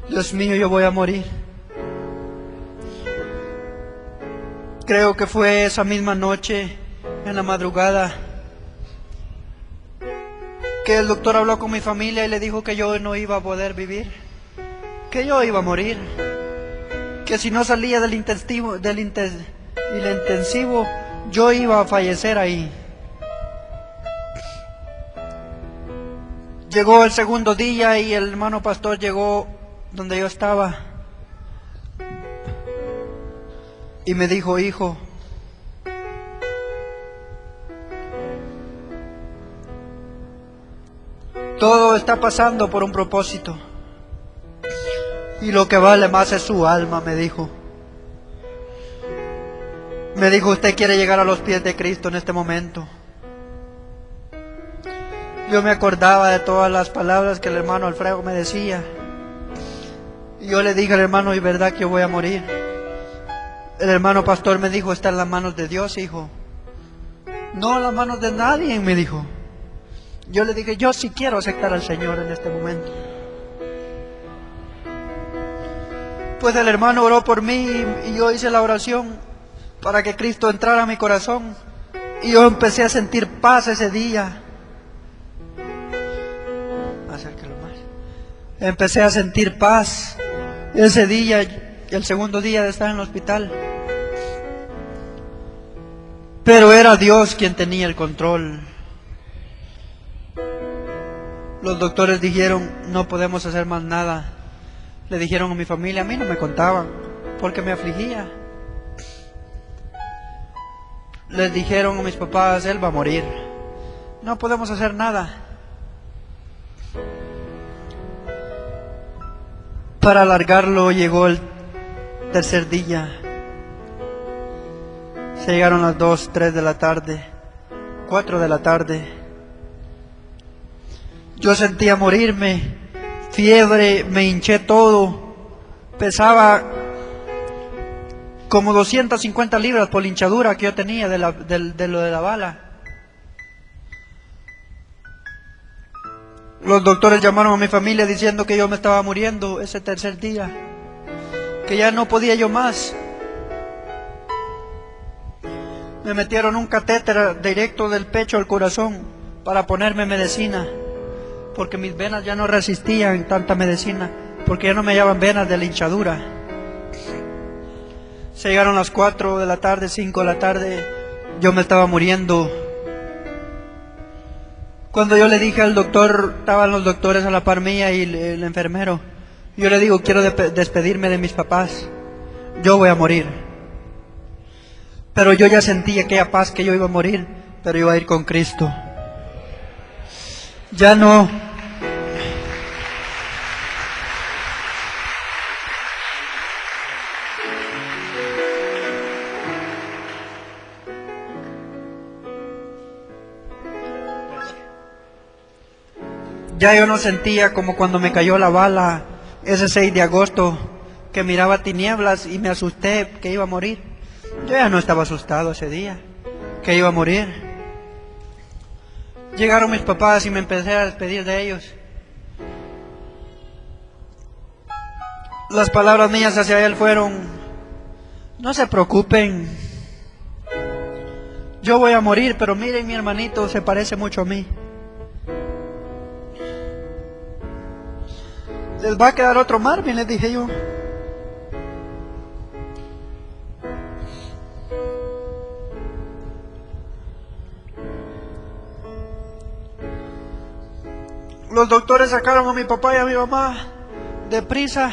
Dios mío, yo voy a morir. Creo que fue esa misma noche, en la madrugada, que el doctor habló con mi familia y le dijo que yo no iba a poder vivir, que yo iba a morir, que si no salía del intensivo, yo iba a fallecer ahí. Llegó el segundo día y el hermano pastor llegó donde yo estaba y me dijo, hijo, todo está pasando por un propósito y lo que vale más es su alma, me dijo. Me dijo, usted quiere llegar a los pies de Cristo en este momento. Yo me acordaba de todas las palabras que el hermano Alfredo me decía. Y yo le dije al hermano, ¿y verdad que yo voy a morir? El hermano pastor me dijo, está en las manos de Dios, hijo. No en las manos de nadie, me dijo. Yo le dije, yo sí quiero aceptar al Señor en este momento. Pues el hermano oró por mí y yo hice la oración para que Cristo entrara a mi corazón. Y yo empecé a sentir paz ese día. Acércalo más. Empecé a sentir paz ese día, el segundo día de estar en el hospital. Pero era Dios quien tenía el control. Los doctores dijeron, no podemos hacer más nada. Le dijeron a mi familia, a mí no me contaban, porque me afligía. Les dijeron a mis papás, él va a morir. No podemos hacer nada. Para alargarlo, llegó el tercer día. Se llegaron las 2, 3 de la tarde, 4 de la tarde. Yo sentía morirme, fiebre, me hinché todo. Pesaba como 250 libras por la hinchadura que yo tenía de lo de la bala. Los doctores llamaron a mi familia diciendo que yo me estaba muriendo ese tercer día, que ya no podía yo más. Me metieron un catéter directo del pecho al corazón para ponerme medicina, porque mis venas ya no resistían tanta medicina, porque ya no me hallaban venas de la hinchadura. Se llegaron las 4 de la tarde, 5 de la tarde, yo me estaba muriendo. Cuando yo le dije al doctor, estaban los doctores a la par mía y el enfermero, yo le digo, quiero despedirme de mis papás, yo voy a morir. Pero yo ya sentí aquella paz que yo iba a morir, pero iba a ir con Cristo. Ya no. Ya yo no sentía como cuando me cayó la bala ese 6 de agosto, que miraba tinieblas y me asusté que iba a morir. Yo ya no estaba asustado ese día, que iba a morir. Llegaron mis papás y me empecé a despedir de ellos. Las palabras mías hacia él fueron, No se preocupen, yo voy a morir, pero miren, mi hermanito se parece mucho a mí. Les va a quedar otro Marvin, les dije yo. Los doctores sacaron a mi papá y a mi mamá deprisa,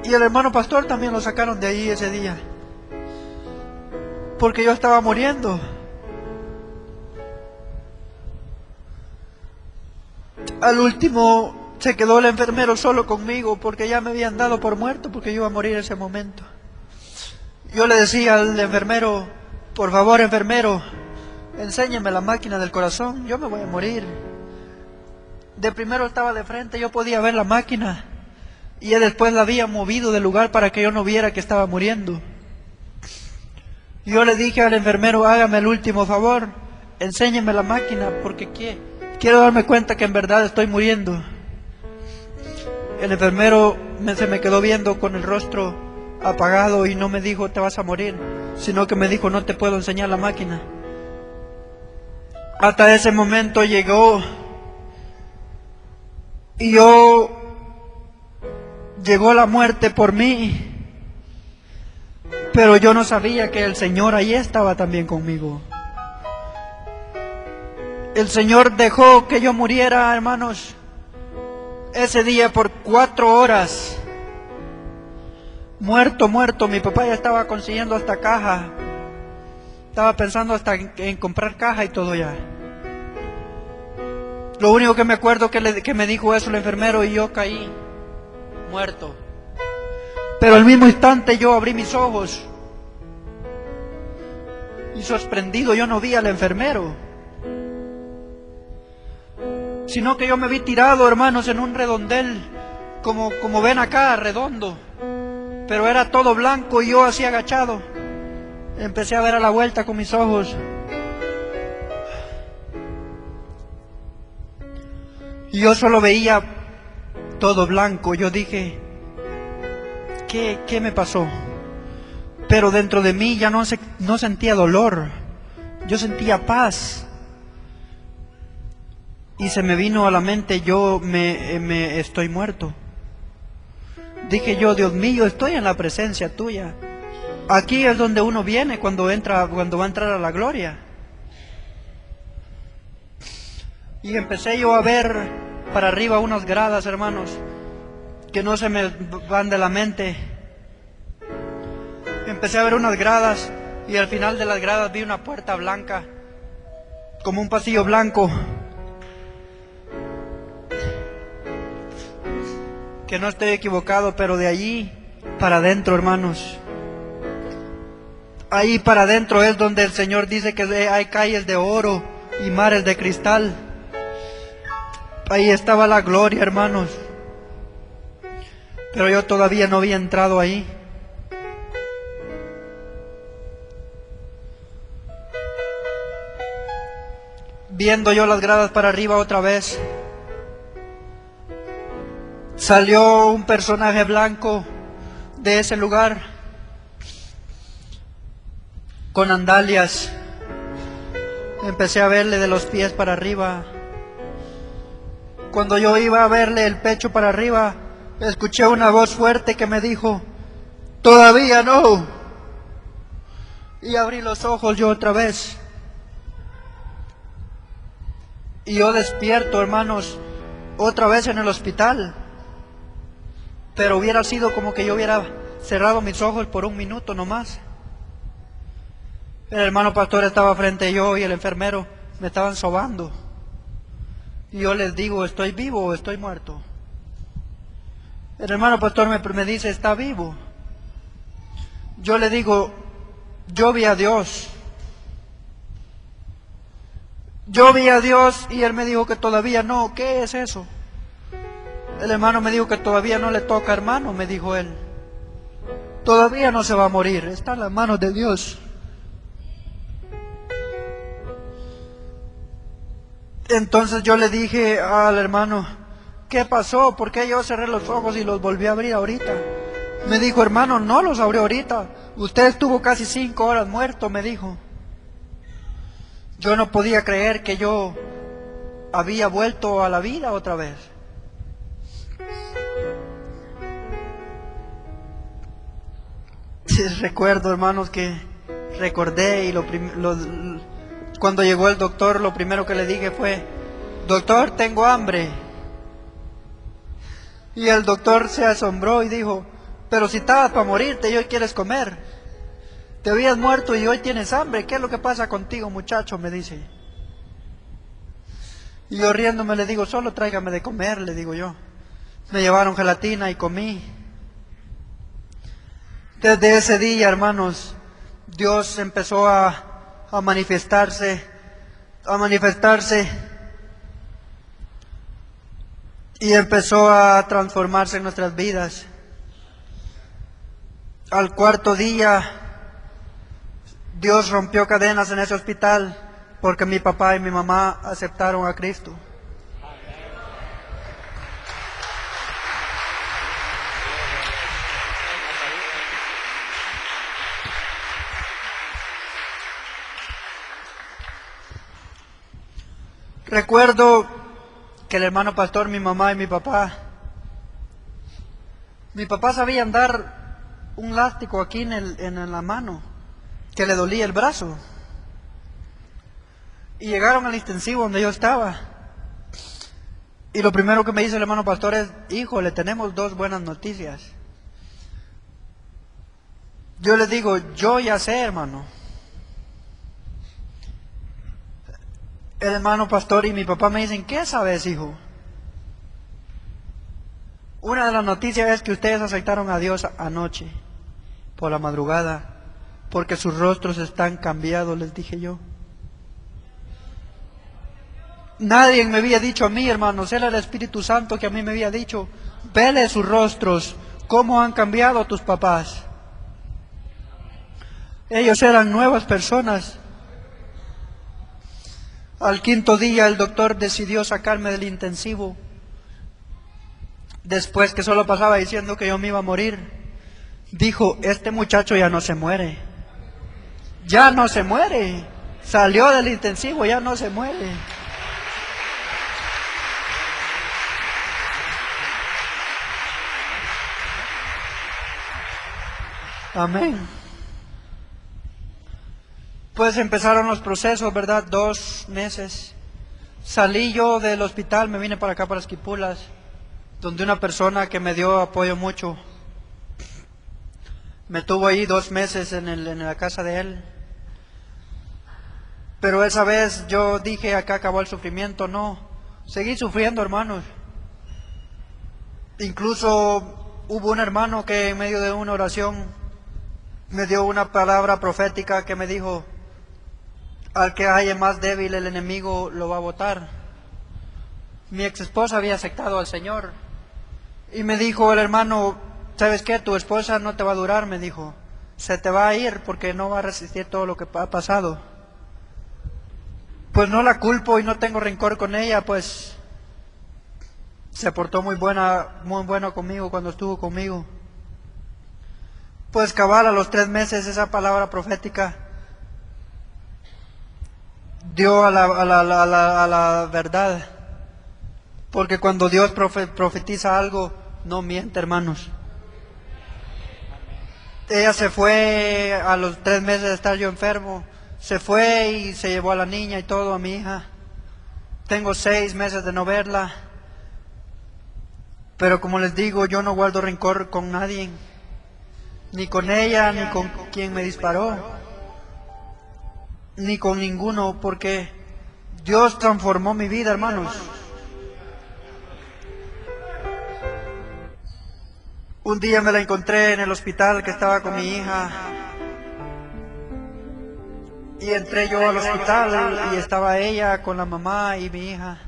y el hermano pastor también lo sacaron de ahí ese día, porque yo estaba muriendo. Al último se quedó el enfermero solo conmigo, porque ya me habían dado por muerto, porque yo iba a morir ese momento. Yo le decía al enfermero: por favor, enfermero, enséñeme la máquina del corazón, yo me voy a morir. De primero estaba de frente, yo podía ver la máquina, y él después la había movido del lugar para que yo no viera que estaba muriendo. Yo le dije al enfermero: hágame el último favor, enséñeme la máquina, porque quiero darme cuenta que en verdad estoy muriendo. El enfermero se me quedó viendo con el rostro apagado y no me dijo: te vas a morir, sino que me dijo: no te puedo enseñar la máquina. Hasta ese momento llegó, y llegó la muerte por mí, pero yo no sabía que el Señor ahí estaba también conmigo. El Señor dejó que yo muriera, hermanos, ese día por 4 horas. Muerto. Mi papá ya estaba consiguiendo hasta caja. Estaba pensando hasta en comprar caja y todo ya. Lo único que me acuerdo que me dijo eso el enfermero, y yo caí muerto. Pero al mismo instante yo abrí mis ojos, y sorprendido yo no vi al enfermero, sino que yo me vi tirado, hermanos, en un redondel, como ven acá, redondo, pero era todo blanco, y yo así agachado. Empecé a ver a la vuelta con mis ojos, y yo solo veía todo blanco. Yo dije: ¿qué me pasó? Pero dentro de mí ya no sentía dolor, yo sentía paz. Y se me vino a la mente: yo me estoy muerto. Dije yo: Dios mío, estoy en la presencia tuya. Aquí es donde uno viene cuando va a entrar a la gloria. Y empecé yo a ver para arriba unas gradas, hermanos, que no se me van de la mente. Empecé a ver unas gradas, y al final de las gradas vi una puerta blanca, como un pasillo blanco, que no estoy equivocado, pero de allí para adentro, hermanos, ahí para adentro es donde el Señor dice que hay calles de oro y mares de cristal. Ahí estaba la gloria, hermanos, pero yo todavía no había entrado ahí. Viendo yo las gradas para arriba otra vez, salió un personaje blanco de ese lugar, con sandalias. Empecé a verle de los pies para arriba. Cuando yo iba a verle el pecho para arriba, escuché una voz fuerte que me dijo: todavía no. Y abrí los ojos yo otra vez, y yo despierto, hermanos, otra vez en el hospital. Pero hubiera sido como que yo hubiera cerrado mis ojos por 1 minuto nomás. El hermano pastor estaba frente a yo, y el enfermero me estaban sobando. Y yo les digo: ¿estoy vivo o estoy muerto? El hermano pastor me dice: ¿está vivo? Yo le digo: yo vi a Dios. Yo vi a Dios, y él me dijo que todavía no. ¿Qué es eso? El hermano me dijo que todavía no le toca, hermano, me dijo él. Todavía no se va a morir, está en las manos de Dios. Entonces yo le dije al hermano: ¿qué pasó? ¿Por qué yo cerré los ojos y los volví a abrir ahorita? Me dijo: hermano, no los abrió ahorita, Usted estuvo casi 5 horas muerto, me dijo. Yo no podía creer que yo había vuelto a la vida otra vez. Sí, recuerdo, hermanos, que recordé y cuando llegó el doctor, lo primero que le dije fue: doctor, tengo hambre. Y el doctor se asombró y dijo: pero si estabas para morirte y hoy quieres comer. Te habías muerto y hoy tienes hambre. ¿Qué es lo que pasa contigo, muchacho?, me dice. Y yo riéndome le digo: solo tráigame de comer, le digo yo. Me llevaron gelatina y comí. Desde ese día, hermanos, Dios empezó a manifestarse, y empezó a transformarse en nuestras vidas. Al 4.º día, Dios rompió cadenas en ese hospital porque mi papá y mi mamá aceptaron a Cristo. Recuerdo que el hermano pastor, mi mamá y mi papá sabía andar un elástico aquí en la mano, que le dolía el brazo. Y llegaron al intensivo donde yo estaba. Y lo primero que me dice el hermano pastor es: hijo, le tenemos 2 buenas noticias. Yo les digo: yo ya sé, hermano. El hermano pastor y mi papá me dicen: ¿qué sabes, hijo? Una de las noticias es que ustedes aceptaron a Dios anoche, por la madrugada, porque sus rostros están cambiados, les dije yo. Nadie me había dicho a mí, hermanos, era el Espíritu Santo que a mí me había dicho: vele sus rostros, cómo han cambiado tus papás. Ellos eran nuevas personas. Al 5.º día el doctor decidió sacarme del intensivo, después que solo pasaba diciendo que yo me iba a morir. Dijo: este muchacho ya no se muere. Ya no se muere. Salió del intensivo, ya no se muere. Amén. Pues empezaron los procesos, ¿verdad? 2 meses. Salí yo del hospital, me vine para acá, para Esquipulas, donde una persona que me dio apoyo mucho me tuvo ahí 2 meses en la casa de él. Pero esa vez yo dije: acá acabó el sufrimiento. No, seguí sufriendo, hermanos. Incluso hubo un hermano que en medio de una oración me dio una palabra profética que me dijo: al que haya más débil el enemigo lo va a botar. Mi ex esposa había aceptado al Señor y me dijo el hermano: ¿sabes qué? Tu esposa no te va a durar, me dijo. Se te va a ir porque no va a resistir todo lo que ha pasado. Pues no la culpo y no tengo rencor con ella, pues se portó muy bueno conmigo cuando estuvo conmigo. Pues cabal, a los 3 meses esa palabra profética dio a la verdad. Porque cuando Dios profetiza algo, no miente, hermanos. Ella se fue a los 3 meses de estar yo enfermo. Se fue y se llevó a la niña y todo, a mi hija. Tengo 6 meses de no verla. Pero como les digo, yo no guardo rencor con nadie. Ni con ella, ni con quien me disparó. Ni con ninguno, porque Dios transformó mi vida, hermanos. Un día me la encontré en el hospital, que estaba con mi hija, y entré yo al hospital y estaba ella con la mamá y mi hija.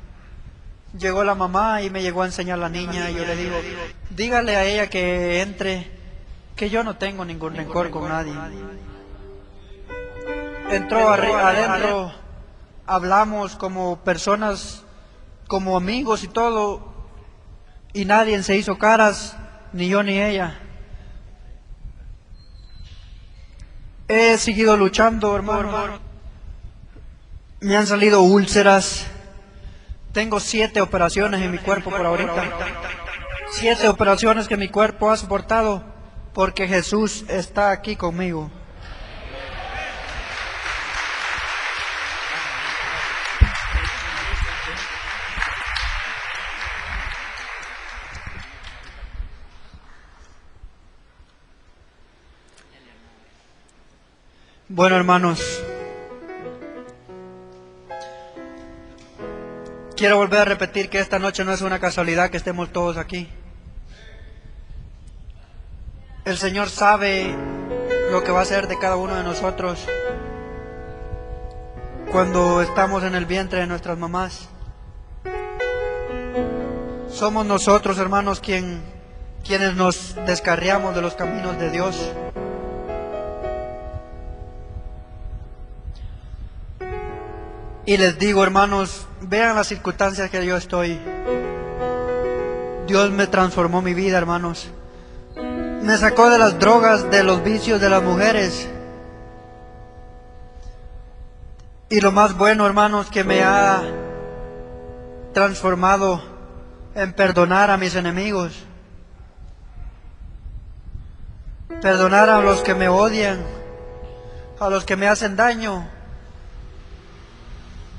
Llegó la mamá y me llegó a enseñar la niña, y yo le digo: dígale a ella que entre, que yo no tengo ningún rencor con nadie. Entró adentro, hablamos como personas, como amigos y todo, y nadie se hizo caras, ni yo ni ella. He seguido luchando, hermano. Me han salido úlceras. Tengo 7 operaciones en mi cuerpo por ahorita. 7 operaciones que mi cuerpo ha soportado porque Jesús está aquí conmigo. Bueno, hermanos, quiero volver a repetir que esta noche no es una casualidad que estemos todos aquí. El Señor sabe lo que va a hacer de cada uno de nosotros cuando estamos en el vientre de nuestras mamás. Somos nosotros, hermanos, quienes nos descarriamos de los caminos de Dios. Y les digo, hermanos, vean las circunstancias que yo estoy. Dios me transformó mi vida, hermanos. Me sacó de las drogas, de los vicios de las mujeres. Y lo más bueno, hermanos, que me ha transformado en perdonar a mis enemigos. Perdonar a los que me odian, a los que me hacen daño.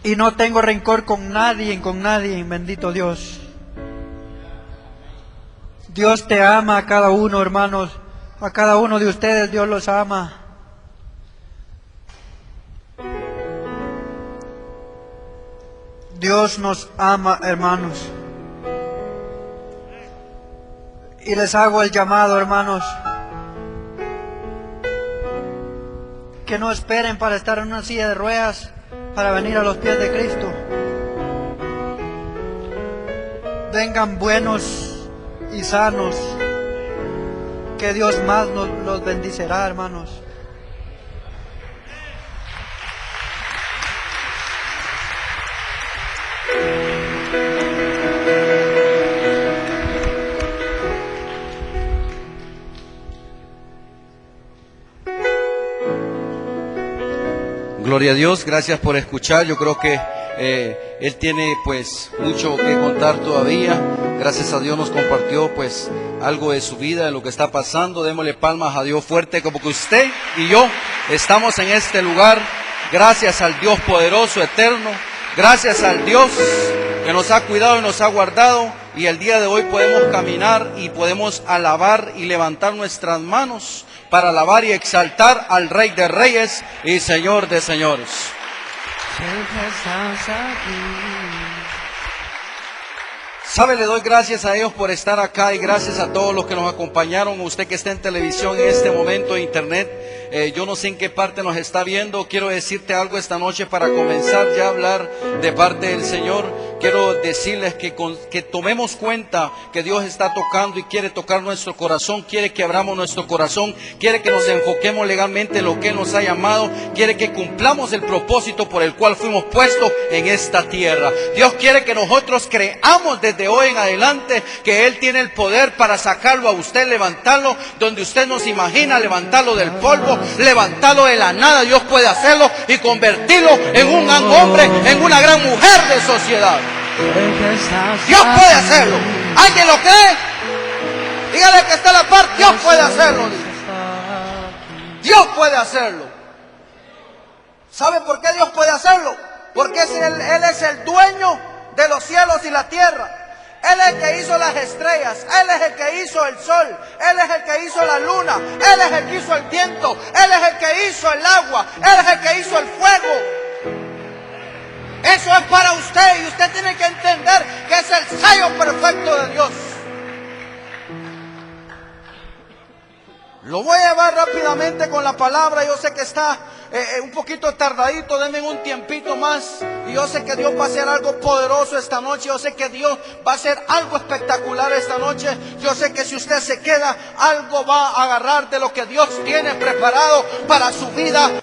Y no tengo rencor con nadie, bendito Dios. Dios te ama a cada uno, hermanos. A cada uno de ustedes Dios los ama. Dios nos ama, hermanos. Y les hago el llamado, hermanos, que no esperen para estar en una silla de ruedas para venir a los pies de Cristo. Vengan buenos y sanos, que Dios más los bendicirá, hermanos. Gloria a Dios, gracias por escuchar. Yo creo que Él tiene pues mucho que contar todavía. Gracias a Dios nos compartió pues algo de su vida, de lo que está pasando. Démosle palmas a Dios fuerte, como que usted y yo estamos en este lugar. Gracias al Dios poderoso, eterno. Gracias al Dios que nos ha cuidado y nos ha guardado. Y el día de hoy podemos caminar y podemos alabar y levantar nuestras manos para alabar y exaltar al Rey de Reyes y Señor de Señores. ¿Sabe? Le doy gracias a ellos por estar acá y gracias a todos los que nos acompañaron. Usted que está en televisión en este momento, en internet, yo no sé en qué parte nos está viendo. Quiero decirte algo esta noche para comenzar ya a hablar de parte del Señor. Quiero decirles que tomemos cuenta que Dios está tocando y quiere tocar nuestro corazón, quiere que abramos nuestro corazón, quiere que nos enfoquemos legalmente en lo que Él nos ha llamado, quiere que cumplamos el propósito por el cual fuimos puestos en esta tierra. Dios quiere que nosotros creamos desde hoy en adelante que Él tiene el poder para sacarlo a usted, levantarlo donde usted no se imagina, levantarlo del polvo, levantarlo de la nada. Dios puede hacerlo y convertirlo en un gran hombre, en una gran mujer de sociedad. Dios puede hacerlo. ¿Alguien lo cree? Dígale que está a la par. Dios puede hacerlo. Dios puede hacerlo. ¿Sabe por qué Dios puede hacerlo? Porque Él es el dueño de los cielos y la tierra. Él es el que hizo las estrellas, Él es el que hizo el sol, Él es el que hizo la luna, Él es el que hizo el viento, Él es el que hizo el agua, Él es el que hizo el fuego. Eso es para usted y usted tiene que entender que es el sello perfecto de Dios. Lo voy a llevar rápidamente con la palabra. Yo sé que está un poquito tardadito, denme un tiempito más. Y yo sé que Dios va a hacer algo poderoso esta noche. Yo sé que Dios va a hacer algo espectacular esta noche. Yo sé que si usted se queda, algo va a agarrar de lo que Dios tiene preparado para su vida.